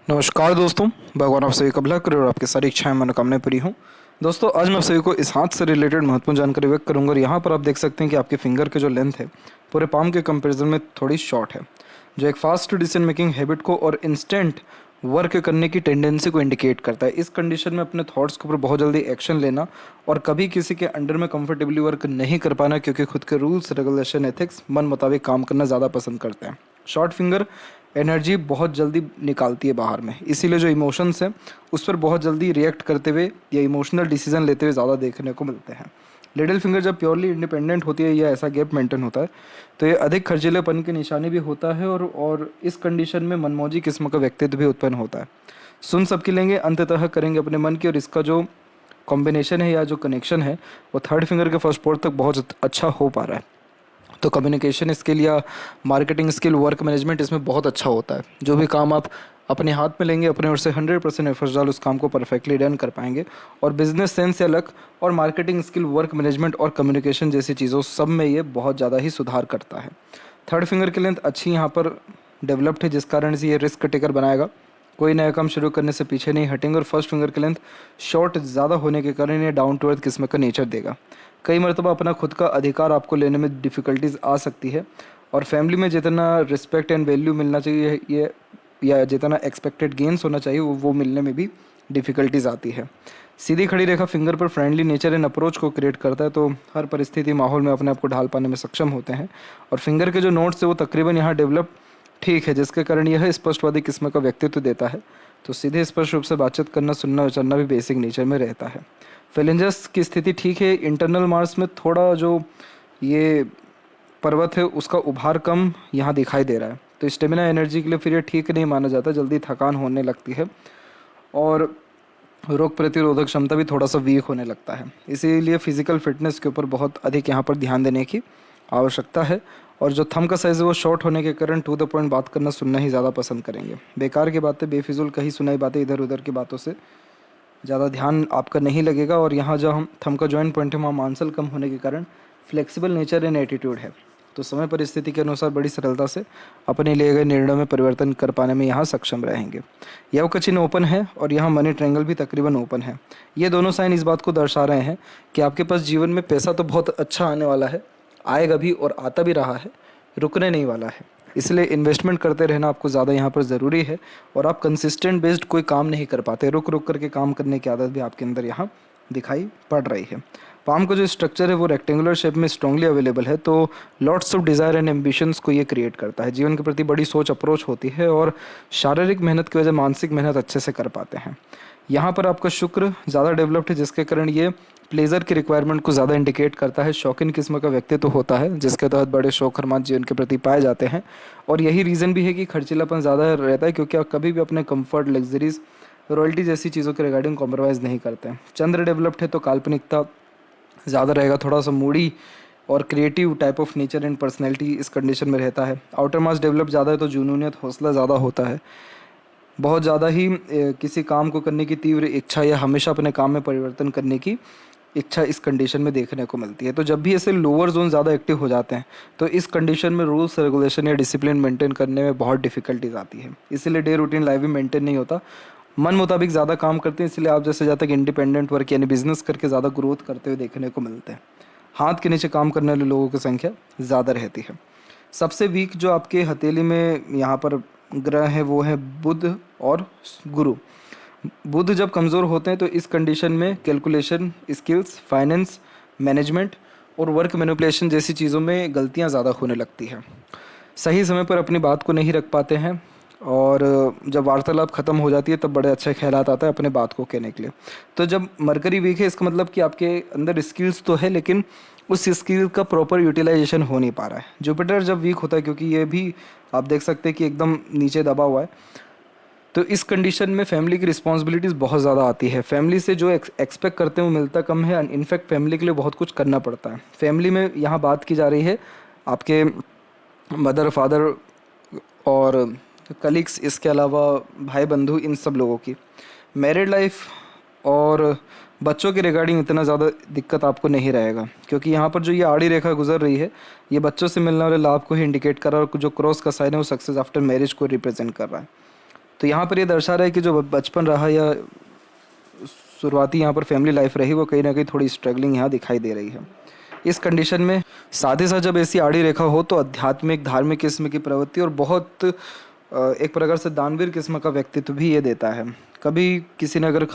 नमस्कार दोस्तों। भगवान आप सभी का भला करे और आपकी सारी इच्छाएं मनोकामनाएं पूरी हों। दोस्तों, आज मैं आप सभी को इस हाथ से रिलेटेड महत्वपूर्ण जानकारी व्यक्त करूंगा और यहाँ पर आप देख सकते हैं कि आपके फिंगर के जो लेंथ है पूरे पाम के कंपैरिजन में थोड़ी शॉर्ट है, जो एक फास्ट डिसीजन मेकिंग हैबिट को और इंस्टेंट वर्क करने की टेंडेंसी को इंडिकेट करता है। इस कंडीशन में अपने थॉट्स के ऊपर बहुत जल्दी एक्शन लेना और कभी किसी के अंडर में कंफर्टेबली वर्क नहीं कर पाना, क्योंकि खुद के रूल्स रेगुलेशन एथिक्स मन मुताबिक काम करना ज़्यादा पसंद करते हैं। शॉर्ट फिंगर एनर्जी बहुत जल्दी निकालती है बाहर में, इसीलिए जो इमोशंस हैं उस पर बहुत जल्दी रिएक्ट करते हुए या इमोशनल डिसीजन लेते हुए ज़्यादा देखने को मिलते हैं। लिटिल फिंगर जब प्योरली इंडिपेंडेंट होती है या ऐसा गैप मेंटेन होता है तो ये अधिक खर्चीलेपन की निशानी भी होता है और इस कंडीशन में मनमौजी किस्म का व्यक्तित्व भी उत्पन्न होता है। सुन सबकी लेंगे, अंततः करेंगे अपने मन की, और इसका जो कॉम्बिनेशन है या जो कनेक्शन है वो थर्ड फिंगर के फर्स्ट पोर्ट तक बहुत अच्छा हो पा रहा है। तो कम्युनिकेशन स्किल या मार्केटिंग स्किल, वर्क मैनेजमेंट इसमें बहुत अच्छा होता है। जो भी काम आप अपने हाथ में लेंगे, अपने ओर से 100% एफर्ट्स डाल उस काम को परफेक्टली डन कर पाएंगे। और बिजनेस सेंस या लक और मार्केटिंग स्किल, वर्क मैनेजमेंट और कम्युनिकेशन जैसी चीज़ों सब में ये बहुत ज़्यादा ही सुधार करता है। थर्ड फिंगर की लेंथ अच्छी यहाँ पर डेवलप्ड है, जिस कारण से ये रिस्क टेकर बनाएगा, कोई नया काम शुरू करने से पीछे नहीं हटेंगे। और फर्स्ट फिंगर की लेंथ शॉर्ट ज़्यादा होने के कारण ये डाउन टू अर्थ किस्म का नेचर देगा। कई मरतबा अपना खुद का अधिकार आपको लेने में डिफ़िकल्टीज आ सकती है, और फैमिली में जितना रिस्पेक्ट एंड वैल्यू मिलना चाहिए ये या जितना एक्सपेक्टेड गेंस होना चाहिए वो मिलने में भी डिफ़िकल्टीज आती है। सीधी खड़ी रेखा फिंगर पर फ्रेंडली नेचर एंड अप्रोच को क्रिएट करता है, तो हर परिस्थिति माहौल में अपने आप को ढाल पाने में सक्षम होते हैं। और फिंगर के जो नोट्स है वो तकरीबन यहाँ डेवलप ठीक है, जिसके कारण यह स्पष्टवादी किस्म का व्यक्तित्व देता है। तो सीधे स्पष्ट रूप से बातचीत करना, सुनना और चलना भी बेसिक नेचर में रहता है। फेलेंजर्स की स्थिति ठीक है, इंटरनल मार्स में थोड़ा जो ये पर्वत है उसका उभार कम यहाँ दिखाई दे रहा है, तो स्टेमिना एनर्जी के लिए फिर ये ठीक नहीं माना जाता, जल्दी थकान होने लगती है और रोग प्रतिरोधक क्षमता भी थोड़ा सा वीक होने लगता है। इसीलिए फिजिकल फिटनेस के ऊपर बहुत अधिक यहाँ पर ध्यान देने की आवश्यकता है। और जो थंब का साइज़ है वो शॉर्ट होने के कारण टू द पॉइंट बात करना, सुनना ही ज़्यादा पसंद करेंगे। बेकार की बातें, बेफिजूल कहीं सुनाई बातें, इधर उधर की बातों से ज़्यादा ध्यान आपका नहीं लगेगा। और यहाँ जो हम थंब का जॉइंट पॉइंट है वहाँ मांसल कम होने के कारण फ्लेक्सिबल नेचर एंड एटीट्यूड है, तो समय परिस्थिति के अनुसार बड़ी सरलता से अपने लिए गए निर्णयों में परिवर्तन कर पाने में यहाँ सक्षम रहेंगे। यह कचिन ओपन है और यहाँ मनी ट्रायंगल भी तकरीबन ओपन है। ये दोनों साइन इस बात को दर्शा रहे हैं कि आपके पास जीवन में पैसा तो बहुत अच्छा आने वाला है, आएगा भी और आता भी रहा है, रुकने नहीं वाला है। इसलिए इन्वेस्टमेंट करते रहना आपको ज़्यादा यहाँ पर ज़रूरी है। और आप कंसिस्टेंट बेस्ड कोई काम नहीं कर पाते, रुक रुक करके काम करने की आदत भी आपके अंदर यहाँ दिखाई पड़ रही है। पाम का जो स्ट्रक्चर है वो रेक्टेंगुलर शेप में स्ट्रांगली अवेलेबल है, तो lots of desire and ambitions को ये क्रिएट करता है। जीवन के प्रति बड़ी सोच, अप्रोच होती है और शारीरिक मेहनत की वजह मानसिक मेहनत अच्छे से कर पाते हैं। यहाँ पर आपका शुक्र ज़्यादा डेवलप्ड है, जिसके कारण ये प्लेजर की रिक्वायरमेंट को ज़्यादा इंडिकेट करता है। शौकीन किस्म का व्यक्तित्व होता है, जिसके तहत बड़े शौक अरमान जीवन के प्रति पाए जाते हैं। और यही रीज़न भी है कि खर्चीलापन ज़्यादा रहता है, क्योंकि आप कभी भी अपने कंफर्ट, लग्जरीज, रॉयल्टी जैसी चीज़ों के रिगार्डिंग कॉम्प्रोमाइज़ नहीं करते हैं। चंद्र डेवलप्ड है तो काल्पनिकता ज़्यादा रहेगा, थोड़ा सा मूडी और creative type of nature and personality इस कंडीशन में रहता है। आउटर मास डेवलप ज़्यादा है तो जुनूनियत, हौसला ज़्यादा होता है। बहुत ज़्यादा ही किसी काम को करने की तीव्र इच्छा या हमेशा अपने काम में परिवर्तन करने की इच्छा इस कंडीशन में देखने को मिलती है। तो जब भी ऐसे लोअर जोन ज़्यादा एक्टिव हो जाते हैं तो इस कंडीशन में रूल्स, रेगुलेशन या डिसिप्लिन मेंटेन करने में बहुत डिफिकल्टीज आती है। इसीलिए डे रूटीन लाइफ भी मेंटेन नहीं होता, मन मुताबिक ज़्यादा काम करते हैं। इसलिए आप जैसे ज़्यादा तक इंडिपेंडेंट वर्क यानी बिजनेस करके ज़्यादा ग्रोथ करते हुए देखने को मिलते हैं। हाथ के नीचे काम करने वाले लोगों की संख्या ज़्यादा रहती है। सबसे वीक जो आपके हथेली में यहाँ पर ग्रह है वो है बुध और गुरु। बुध जब कमज़ोर होते हैं तो इस कंडीशन में कैलकुलेशन स्किल्स, फाइनेंस, मैनेजमेंट और वर्क मैनिपुलेशन जैसी चीज़ों में गलतियाँ ज़्यादा होने लगती हैं। सही समय पर अपनी बात को नहीं रख पाते हैं, और जब वार्तालाप ख़त्म हो जाती है तब बड़े अच्छे ख्यालात आता है अपने बात को कहने के लिए। तो जब मरकरी वीक है इसका मतलब कि आपके अंदर स्किल्स तो है, लेकिन उस स्किल का प्रॉपर यूटिलाइजेशन हो नहीं पा रहा है। जुपिटर जब वीक होता है, क्योंकि ये भी आप देख सकते हैं कि एकदम नीचे दबा हुआ है, तो इस कंडीशन में फैमिली की रिस्पॉन्सिबिलिटीज़ बहुत ज़्यादा आती है। फैमिली से जो एक्सपेक्ट करते हैं वो मिलता कम है। इनफैक्ट फैमिली के लिए बहुत कुछ करना पड़ता है। फैमिली में यहाँ बात की जा रही है आपके मदर, फादर और कलीग्स, इसके अलावा भाई बंधु, इन सब लोगों की। मैरिड लाइफ और बच्चों के रिगार्डिंग इतना ज़्यादा दिक्कत आपको नहीं रहेगा, क्योंकि यहाँ पर जो ये आड़ी रेखा गुजर रही है ये बच्चों से मिलने वाले लाभ को ही इंडिकेट कर रहा है, और जो क्रॉस का साइन है वो सक्सेस आफ्टर मैरिज को रिप्रेजेंट कर रहा है। तो यहाँ पर ये दर्शा रहा है कि जो बचपन रहा या शुरुआती यहाँ पर फैमिली लाइफ रही वो कहीं ना कहीं थोड़ी स्ट्रगलिंग यहाँ दिखाई दे रही है। इस कंडीशन में साथ ही साथ जब ऐसी आड़ी रेखा हो तो आध्यात्मिक धार्मिक किस्म की प्रवृत्ति और बहुत एक प्रकार से दानवीर किस्म का व्यक्तित्व भी ये देता है। कभी किसी ने अगर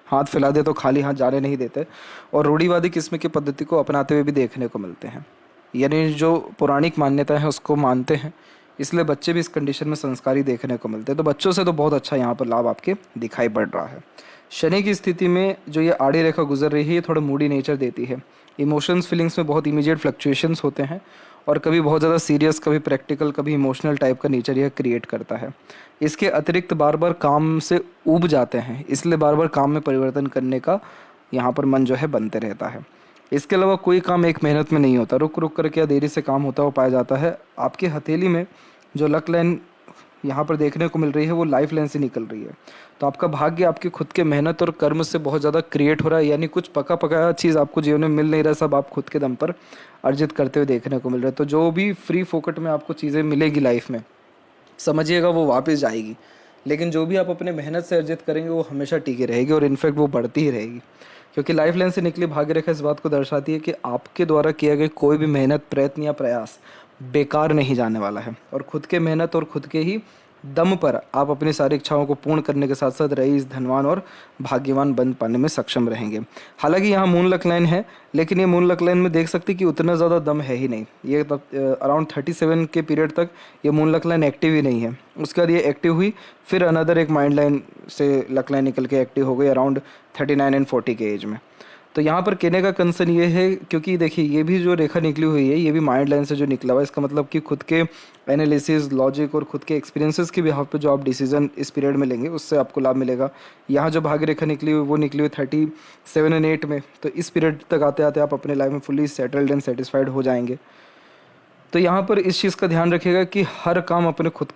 हाथ फैला दे तो खाली हाथ जाने नहीं देते और रूढ़िवादी किस्म की पद्धति को अपनाते हुए भी देखने को मिलते हैं, यानी जो पौराणिक मान्यता है उसको मानते हैं, इसलिए बच्चे भी इस कंडीशन में संस्कारी देखने को मिलते हैं। तो बच्चों से तो बहुत अच्छा यहाँ पर लाभ आपके दिखाई पड़ रहा है। शनि की स्थिति में जो ये आड़ी रेखा गुजर रही है ये थोड़ा मूडी नेचर देती है। इमोशंस फीलिंग्स में बहुत इमीडिएट फ्लक्चुएशंस होते हैं और कभी बहुत ज़्यादा सीरियस, कभी प्रैक्टिकल, कभी इमोशनल टाइप का नेचर यह क्रिएट करता है। इसके अतिरिक्त बार बार काम से ऊब जाते हैं, इसलिए बार बार काम में परिवर्तन करने का यहाँ पर मन जो है बनते रहता है। इसके अलावा कोई काम एक मेहनत में नहीं होता, रुक रुक करके या देरी से काम होता हुआ पाया जाता है। आपकी हथेली में जो लक लाइन यहाँ पर देखने को मिल रही है वो लाइफ लाइन से निकल रही है। तो आपका भाग्य आपकी खुद के मेहनत और कर्म से बहुत ज़्यादा क्रिएट हो रहा है, यानी कुछ पका पकाया चीज़ आपको जीवन में मिल नहीं रहा, सब आप खुद के दम पर अर्जित करते हुए देखने को मिल रहा है। तो जो भी फ्री फोकट में आपको चीज़ें मिलेगी लाइफ में, समझिएगा वो वापस जाएगी, लेकिन जो भी आप अपने मेहनत से अर्जित करेंगे वो हमेशा टिकी रहेगी और इनफैक्ट वो बढ़ती ही रहेगी। क्योंकि लाइफ लाइन से निकली भाग्य रेखा इस बात को दर्शाती है कि आपके द्वारा किया गया कोई भी मेहनत, प्रयत्न या प्रयास बेकार नहीं जाने वाला है और खुद के मेहनत और खुद के ही दम पर आप अपनी सारी इच्छाओं को पूर्ण करने के साथ साथ रईस, धनवान और भाग्यवान बन पाने में सक्षम रहेंगे। हालांकि यहाँ मून लक लाइन है, लेकिन ये मून लक लाइन में देख सकते कि उतना ज़्यादा दम है ही नहीं। ये अराउंड 37 के पीरियड तक ये मून लक लाइन एक्टिव ही नहीं है। उसके बाद ये एक्टिव हुई, फिर अनदर एक माइंड लाइन से लक लाइन निकल के एक्टिव हो गई अराउंड 39 एंड 40 के एज में। तो यहाँ पर कहने का कंसर्न ये है, क्योंकि देखिए ये भी जो रेखा निकली हुई है ये भी माइंड लाइन से जो निकला हुआ है, इसका मतलब कि खुद के एनालिसिस, लॉजिक और खुद के एक्सपीरियंसेस के बिहाफ पे जो आप डिसीजन इस पीरियड में लेंगे उससे आपको लाभ मिलेगा। यहाँ जो भाग्य रेखा निकली हुई वो निकली हुई 37 एंड 8 में, तो इस पीरियड तक आते आते आप अपने लाइफ में फुली सेटल्ड एंड सेटिस्फाइड हो जाएंगे। तो यहाँ पर इस चीज़ का ध्यान रखिएगा कि हर काम अपने खुद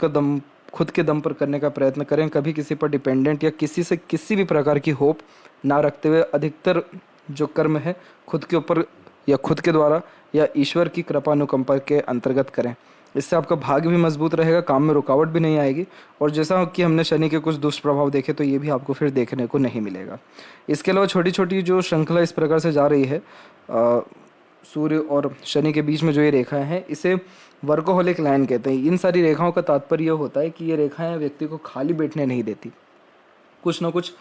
के दम पर करने का प्रयत्न करें। कभी किसी पर डिपेंडेंट या किसी से किसी भी प्रकार की होप ना रखते हुए अधिकतर जो कर्म है खुद के ऊपर या खुद के द्वारा या ईश्वर की कृपा अनुकंपा के अंतर्गत करें। इससे आपका भाग्य भी मजबूत रहेगा, काम में रुकावट भी नहीं आएगी और जैसा कि हमने शनि के कुछ दुष्प्रभाव देखे तो ये भी आपको फिर देखने को नहीं मिलेगा। इसके अलावा छोटी छोटी जो श्रृंखला इस प्रकार से जा रही है, सूर्य और शनि के बीच में जो ये रेखाएं हैं इसे वर्कोहोलिक लाइन कहते हैं। इन सारी रेखाओं का तात्पर्य होता है कि ये रेखाएं व्यक्ति को खाली बैठने नहीं देती, कुछ ना कुछ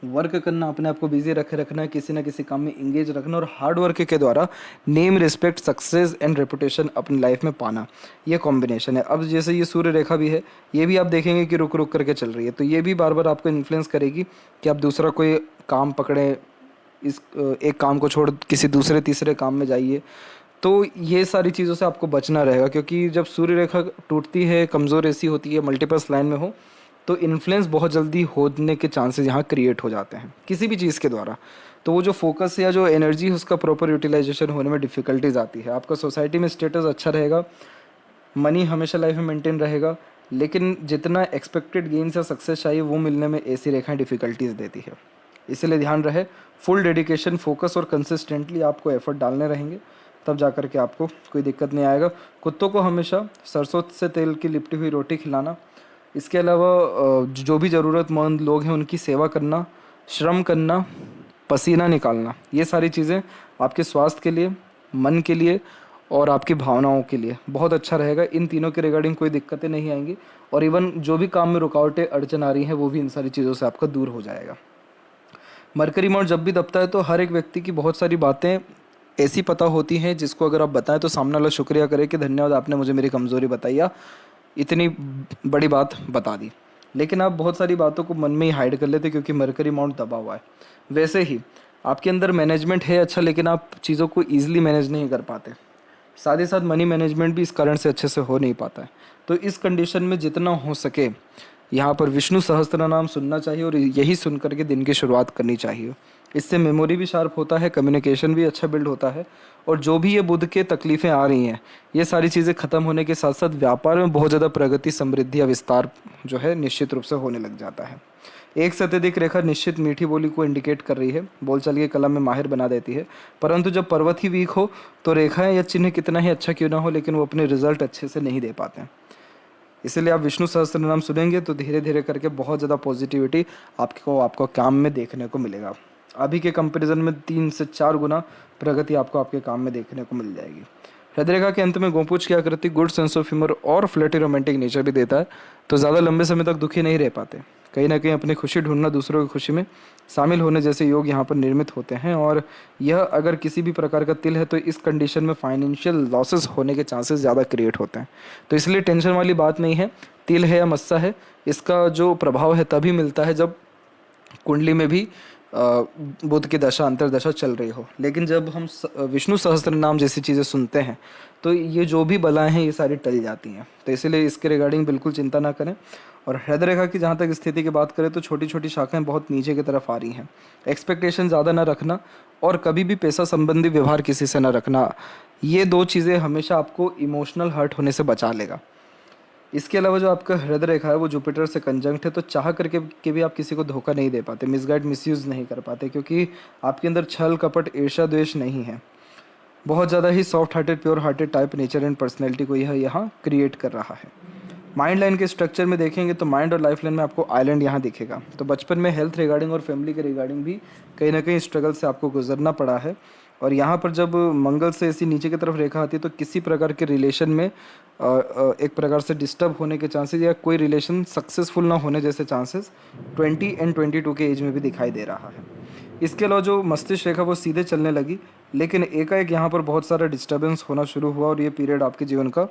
वर्क करना, अपने आप को बिजी रखना है, किसी ना किसी काम में इंगेज रखना और हार्ड वर्क के द्वारा name, respect, success and reputation अपनी लाइफ में पाना, ये कॉम्बिनेशन है। अब जैसे ये सूर्य रेखा भी है, ये भी आप देखेंगे कि रुक रुक करके चल रही है, तो ये भी बार बार आपको इन्फ्लुएंस करेगी कि आप दूसरा कोई काम पकड़ें, इस एक काम को छोड़ किसी दूसरे तीसरे काम में जाइए। तो ये सारी चीज़ों से आपको बचना रहेगा, क्योंकि जब सूर्य रेखा टूटती है, कमज़ोर ऐसी होती है, मल्टीपल्स लाइन में हो, तो इन्फ्लुएंस बहुत जल्दी होने के चांसेस यहाँ क्रिएट हो जाते हैं किसी भी चीज़ के द्वारा। तो वो जो फोकस या जो एनर्जी है उसका प्रॉपर यूटिलाइजेशन होने में डिफ़िकल्टीज आती है। आपका सोसाइटी में स्टेटस अच्छा रहेगा, मनी हमेशा लाइफ में मेंटेन रहेगा, लेकिन जितना एक्सपेक्टेड गेन्स या सक्सेस चाहिए वो मिलने में ऐसी रेखाएं डिफ़िकल्टीज देती है। इसलिए ध्यान रहे, फुल डेडिकेशन, फोकस और कंसिस्टेंटली आपको एफर्ट डालने रहेंगे, तब जा कर के आपको कोई दिक्कत नहीं आएगा। कुत्तों को हमेशा सरसों से तेल की लिपटी हुई रोटी खिलाना, इसके अलावा जो भी ज़रूरतमंद लोग हैं उनकी सेवा करना, श्रम करना, पसीना निकालना, ये सारी चीज़ें आपके स्वास्थ्य के लिए, मन के लिए और आपकी भावनाओं के लिए बहुत अच्छा रहेगा। इन तीनों के रिगार्डिंग कोई दिक्कतें नहीं आएंगी और इवन जो भी काम में रुकावटें अड़चन आ रही हैं वो भी इन सारी चीज़ों से आपका दूर हो जाएगा। मरकरी मोड जब भी दबता है तो हर एक व्यक्ति की बहुत सारी बातें ऐसी पता होती हैं जिसको अगर आप बताएं तो सामने वाला शुक्रिया करे कि धन्यवाद, आपने मुझे मेरी कमज़ोरी बताई या इतनी बड़ी बात बता दी। लेकिन आप बहुत सारी बातों को मन में ही हाइड कर लेते क्योंकि मरकरी माउंट दबा हुआ है। वैसे ही आपके अंदर मैनेजमेंट है अच्छा, लेकिन आप चीज़ों को ईजिली मैनेज नहीं कर पाते। साथ ही साथ मनी मैनेजमेंट भी इस कारण से अच्छे से हो नहीं पाता है। तो इस कंडीशन में जितना हो सके यहाँ पर विष्णु सहस्त्र नाम सुनना चाहिए और यही सुन करके दिन की शुरुआत करनी चाहिए। इससे मेमोरी भी शार्प होता है, कम्युनिकेशन भी अच्छा बिल्ड होता है और जो भी ये बुध के तकलीफ़ें आ रही हैं ये सारी चीज़ें ख़त्म होने के साथ साथ व्यापार में बहुत ज़्यादा प्रगति, समृद्धि या विस्तार जो है निश्चित रूप से होने लग जाता है। एक से अत्यधिक रेखा निश्चित मीठी बोली को इंडिकेट कर रही है, बोलचाल के कला में माहिर बना देती है, परंतु जब पर्वत ही वीक हो तो रेखाएं या चिन्ह कितना ही अच्छा क्यों ना हो लेकिन वो अपने रिजल्ट अच्छे से नहीं दे पाते हैं। इसीलिए आप विष्णु सहस्त्र नाम सुनेंगे तो धीरे धीरे करके बहुत ज़्यादा पॉजिटिविटी आपको काम में देखने को मिलेगा। अभी के कंपैरिजन में 3 से 4 गुना प्रगति आपको आपके काम में देखने को मिल जाएगी। हृदय रेखा के अंत में गोपूछ की आकृति गुड सेंस ऑफ ह्यूमर और फ्लर्टी रोमांटिक नेचर भी देता है, तो ज़्यादा लंबे समय तक दुखी नहीं रह पाते। कहीं ना कहीं अपनी खुशी ढूंढना, दूसरों की खुशी में शामिल होने जैसे योग यहाँ पर निर्मित होते हैं। और यह अगर किसी भी प्रकार का तिल है तो इस कंडीशन में फाइनेंशियल लॉसेस होने के चांसेस ज़्यादा क्रिएट होते हैं। तो इसलिए टेंशन वाली बात नहीं है, तिल है या मस्सा है, इसका जो प्रभाव है तभी मिलता है जब कुंडली में भी बुध की दशा अंतरदशा चल रही हो। लेकिन जब हम विष्णु सहस्त्र नाम जैसी चीज़ें सुनते हैं तो ये जो भी बलाएं हैं ये सारी टल जाती हैं। तो इसीलिए इसके रिगार्डिंग बिल्कुल चिंता ना करें। और हृदय रेखा की जहाँ तक स्थिति की बात करें तो छोटी छोटी शाखाएं बहुत नीचे की तरफ आ रही हैं। एक्सपेक्टेशन ज़्यादा ना रखना और कभी भी पैसा संबंधी व्यवहार किसी से ना रखना, ये 2 चीज़ें हमेशा आपको इमोशनल हर्ट होने से बचा लेगा। इसके अलावा जो आपका हृदय रेखा है वो जुपिटर से कंजंक्ट है, तो चाह करके के भी आप किसी को धोखा नहीं दे पाते, मिसगाइड मिसयूज़ नहीं कर पाते, क्योंकि आपके अंदर छल कपट ईर्ष्या द्वेष नहीं है। बहुत ज़्यादा ही soft hearted pure hearted type nature and personality को यह यहाँ क्रिएट कर रहा है। माइंड लाइन के स्ट्रक्चर में देखेंगे तो माइंड और लाइफ लाइन में आपको आइलैंड यहाँ दिखेगा। तो बचपन में हेल्थ रिगार्डिंग और फैमिली के रिगार्डिंग भी कहीं ना कहीं स्ट्रगल से आपको गुजरना पड़ा है। और यहाँ पर जब मंगल से ऐसी नीचे की तरफ रेखा आती है तो किसी प्रकार के रिलेशन में एक प्रकार से डिस्टर्ब होने के चांसेस या कोई रिलेशन सक्सेसफुल ना होने जैसे चांसेस 20 एंड 22 के एज में भी दिखाई दे रहा है। इसके अलावा जो मस्तिष्क रेखा वो सीधे चलने लगी, लेकिन एकाएक यहाँ पर बहुत सारा डिस्टर्बेंस होना शुरू हुआ और ये पीरियड आपके जीवन का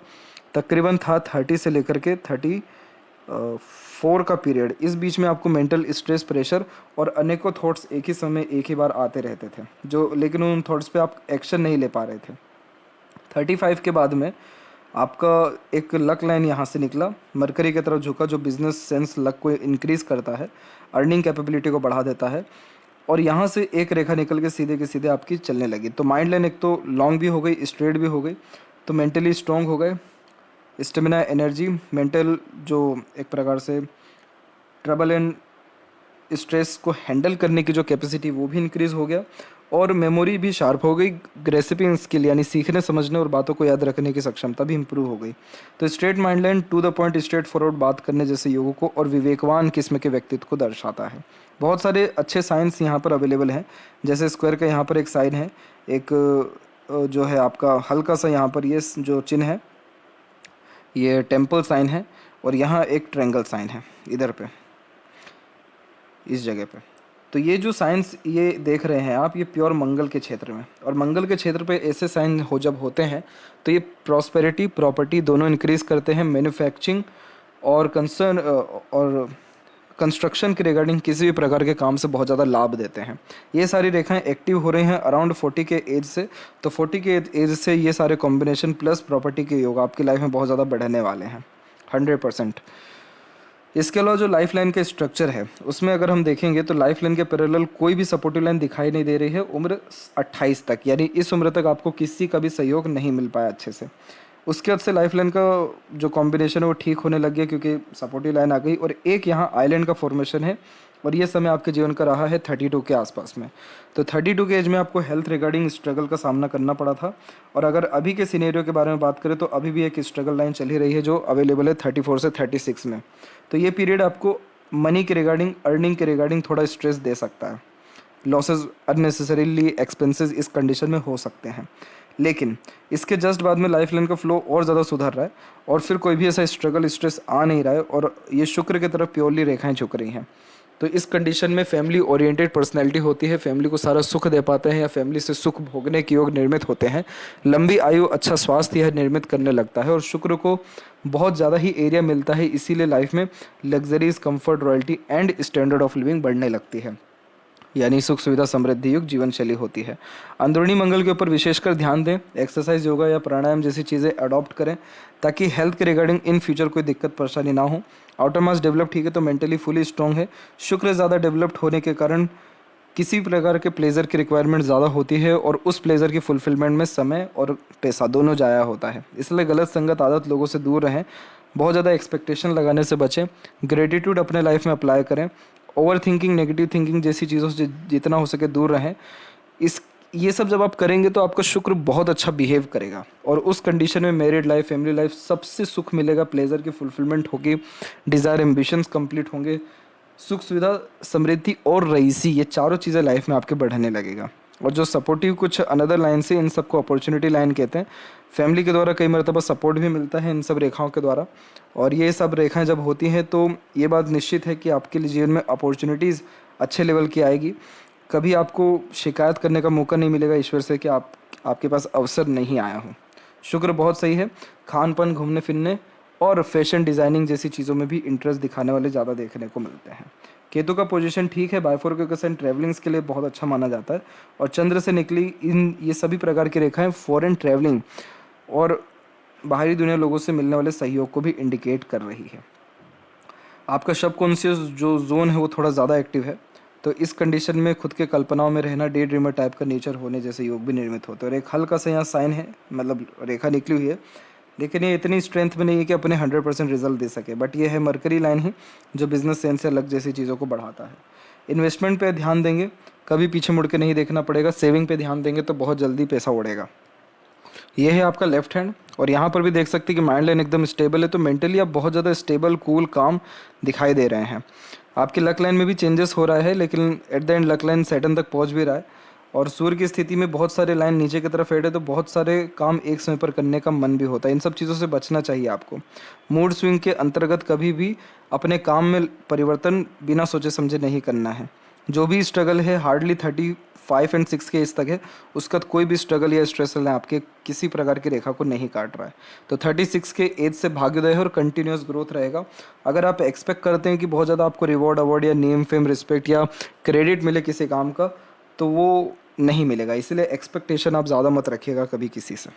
तकरीबन था 30 से लेकर के 34 का पीरियड। इस बीच में आपको मेंटल स्ट्रेस, प्रेशर और अनेकों थॉट्स एक ही समय एक ही बार आते रहते थे, जो लेकिन उन थॉट्स पे आप एक्शन नहीं ले पा रहे थे। 35 के बाद में आपका एक लक लाइन यहाँ से निकला, मरकरी की तरफ झुका, जो बिजनेस सेंस लक को इंक्रीज करता है, अर्निंग कैपेबिलिटी को बढ़ा देता है। और यहाँ से एक रेखा निकल के सीधे के सीधे आपकी चलने लगी। तो माइंड लाइन एक तो लॉन्ग भी हो गई, स्ट्रेट भी हो गई, तो मेंटली स्ट्रॉन्ग हो गए, स्टेमिना, एनर्जी, मेंटल जो एक प्रकार से ट्रबल एंड स्ट्रेस को हैंडल करने की जो कैपेसिटी वो भी इंक्रीज़ हो गया, और मेमोरी भी शार्प हो गई, ग्रेसिपिंग स्किल यानी सीखने समझने और बातों को याद रखने की क्षमता भी इंप्रूव हो गई। तो straight mind line, to the point, straightforward बात करने जैसे योगों को और विवेकवान किस्म के व्यक्तित्व को दर्शाता है। बहुत सारे अच्छे साइंस यहाँ पर अवेलेबल हैं, जैसे स्क्वायर का यहाँ पर एक साइन है, एक जो है आपका हल्का सा यहाँ पर ये जो चिन्ह है ये टेम्पल साइन है, और यहाँ एक ट्रायंगल साइन है इधर पे, इस जगह पे। तो ये जो साइंस ये देख रहे हैं आप, ये प्योर मंगल के क्षेत्र में, और मंगल के क्षेत्र पे ऐसे साइन जब होते हैं तो ये प्रॉस्पेरिटी, प्रॉपर्टी दोनों इंक्रीज करते हैं, मैन्युफैक्चरिंग और कंस्ट्रक्शन के रिगार्डिंग किसी भी प्रकार के काम से बहुत ज़्यादा लाभ देते हैं। ये सारी रेखाएं एक्टिव हो रही हैं अराउंड 40 के एज से, तो 40 के एज से ये सारे कॉम्बिनेशन प्लस प्रॉपर्टी के योग आपकी लाइफ में बहुत ज़्यादा बढ़ने वाले हैं 100%। इसके अलावा जो लाइफ लाइन का स्ट्रक्चर है उसमें अगर हम देखेंगे तो लाइफ लाइन के पैरेलल कोई भी सपोर्टिव लाइन दिखाई नहीं दे रही है उम्र 28 तक, यानी इस उम्र तक आपको किसी का भी सहयोग नहीं मिल पाया अच्छे से। उसके बाद से लाइफ लाइन का जो कॉम्बिनेशन है वो ठीक होने लग गया, क्योंकि सपोर्टिव लाइन आ गई, और एक यहाँ आइलैंड का फॉर्मेशन है, और ये समय आपके जीवन का रहा है 32 के आसपास में। तो 32 के एज में आपको हेल्थ रिगार्डिंग स्ट्रगल का सामना करना पड़ा था, और अगर अभी के सिनेरियो के बारे में बात करें तो अभी भी एक स्ट्रगल लाइन चल ही रही है जो अवेलेबल है 34 से 36 में। तो ये पीरियड आपको मनी के रिगार्डिंग, अर्निंग के रिगार्डिंग थोड़ा स्ट्रेस दे सकता है, लॉसेज, अननेसेसरीली एक्सपेंसेस इस कंडीशन में हो सकते हैं। लेकिन इसके जस्ट बाद में लाइफ लाइन का फ्लो और ज़्यादा सुधर रहा है, और फिर कोई भी ऐसा स्ट्रगल, स्ट्रेस आ नहीं रहा है, और ये शुक्र की तरफ प्योरली रेखाएं झुक रही हैं। तो इस कंडीशन में फैमिली ओरिएंटेड पर्सनैलिटी होती है, फैमिली को सारा सुख दे पाते हैं या फैमिली से सुख भोगने के योग निर्मित होते हैं, लंबी आयु, अच्छा स्वास्थ्य यह निर्मित करने लगता है, और शुक्र को बहुत ज़्यादा ही एरिया मिलता है, इसीलिए लाइफ में luxuries, comfort, royalty and standard of living बढ़ने लगती है, यानी सुख सुविधा समृद्धि युक्त जीवन शैली होती है। अंदरूनी मंगल के ऊपर विशेषकर ध्यान दें, एक्सरसाइज, योगा या प्राणायाम जैसी चीज़ें अडॉप्ट करें ताकि हेल्थ के रिगार्डिंग इन फ्यूचर कोई दिक्कत परेशानी ना हो। आउटर मास डेवलप ठीक है तो मेंटली फुली स्ट्रॉन्ग है। शुक्र ज़्यादा डेवलप्ड होने के कारण किसी भी प्रकार के प्लेजर की रिक्वायरमेंट ज़्यादा होती है, और उस प्लेजर की फुलफिलमेंट में समय और पैसा दोनों जाया होता है, इसलिए गलत संगत, आदत, लोगों से दूर रहें, बहुत ज़्यादा एक्सपेक्टेशन लगाने से बचें, ग्रेटिट्यूड अपने लाइफ में अप्लाई करें, ओवर थिंकिंग, नेगेटिव थिंकिंग जैसी चीज़ों से जितना हो सके दूर रहें। इस ये सब जब आप करेंगे तो आपका शुक्र बहुत अच्छा बिहेव करेगा और उस कंडीशन में मैरिड लाइफ, फैमिली लाइफ, सबसे सुख मिलेगा, प्लेजर की फुलफिलमेंट होगी, डिज़ायर एम्बिशंस कंप्लीट होंगे, सुख सुविधा, समृद्धि और रईसी, ये चारों चीज़ें लाइफ में आपके बढ़ने लगेगा। और जो सपोर्टिव कुछ अनदर लाइन से, इन सबको अपॉर्चुनिटी लाइन कहते हैं। फैमिली के द्वारा कई मरतबा सपोर्ट भी मिलता है इन सब रेखाओं के द्वारा, और ये सब रेखाएं जब होती हैं तो ये बात निश्चित है कि आपके लिए जीवन में अपॉर्चुनिटीज़ अच्छे लेवल की आएगी। कभी आपको शिकायत करने का मौका नहीं मिलेगा ईश्वर से कि आपके पास अवसर नहीं आया हो। शुक्र बहुत सही है, खान पान, घूमने फिरने और फैशन डिज़ाइनिंग जैसी चीज़ों में भी इंटरेस्ट दिखाने वाले ज़्यादा देखने को मिलते हैं। केतु का पोजीशन ठीक है, बायफोर के साइन ट्रैवलिंग्स के लिए बहुत अच्छा माना जाता है। और चंद्र से निकली ये सभी प्रकार की रेखाएं फॉरेन ट्रैवलिंग और बाहरी दुनिया लोगों से मिलने वाले सहयोग को भी इंडिकेट कर रही है। आपका सबकॉन्शियस जो जोन है वो थोड़ा ज़्यादा एक्टिव है, तो इस कंडीशन में खुद के कल्पनाओं में रहना, डे ड्रीमर टाइप का नेचर होने जैसे योग भी निर्मित होते हैं। और एक हल्का सा यहाँ साइन है, मतलब रेखा निकली हुई है, लेकिन ये इतनी स्ट्रेंथ में नहीं है कि अपने 100% रिजल्ट दे सके। बट ये है मरकरी लाइन ही जो बिजनेस सेंस या लक जैसी चीज़ों को बढ़ाता है। इन्वेस्टमेंट पे ध्यान देंगे, कभी पीछे मुड़ के नहीं देखना पड़ेगा। सेविंग पे ध्यान देंगे तो बहुत जल्दी पैसा उड़ेगा। ये है आपका लेफ्ट हैंड, और यहाँ पर भी देख सकते हैं कि माइंड लाइन एकदम स्टेबल है, तो मेंटली आप बहुत ज़्यादा स्टेबल, कूल, काम दिखाई दे रहे हैं। आपकी लक लाइन में भी चेंजेस हो रहा है, लेकिन at the end luck line Saturn तक पहुँच भी रहा है। और सूर्य की स्थिति में बहुत सारे लाइन नीचे की तरफ हेड है, तो बहुत सारे काम एक समय पर करने का मन भी होता है। इन सब चीज़ों से बचना चाहिए आपको। मूड स्विंग के अंतर्गत कभी भी अपने काम में परिवर्तन बिना सोचे समझे नहीं करना है। जो भी स्ट्रगल है हार्डली 35 एंड 6 के एज तक है, उसका कोई भी स्ट्रगल या स्ट्रेस आपके किसी प्रकार की रेखा को नहीं काट रहा है। तो 36 के एज से भाग्योदय है और कंटिन्यूस ग्रोथ रहेगा। अगर आप एक्सपेक्ट करते हैं कि बहुत ज़्यादा आपको रिवॉर्ड, अवार्ड या नेम, फेम, रिस्पेक्ट या क्रेडिट मिले किसी काम का, तो वो नहीं मिलेगा। इसलिए एक्सपेक्टेशन आप ज़्यादा मत रखिएगा कभी किसी से।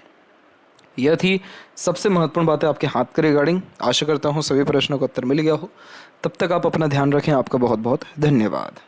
यह थी सबसे महत्वपूर्ण बातें आपके हाथ के रिगार्डिंग। आशा करता हूँ सभी प्रश्नों का उत्तर मिल गया हो। तब तक आप अपना ध्यान रखें। आपका बहुत बहुत धन्यवाद।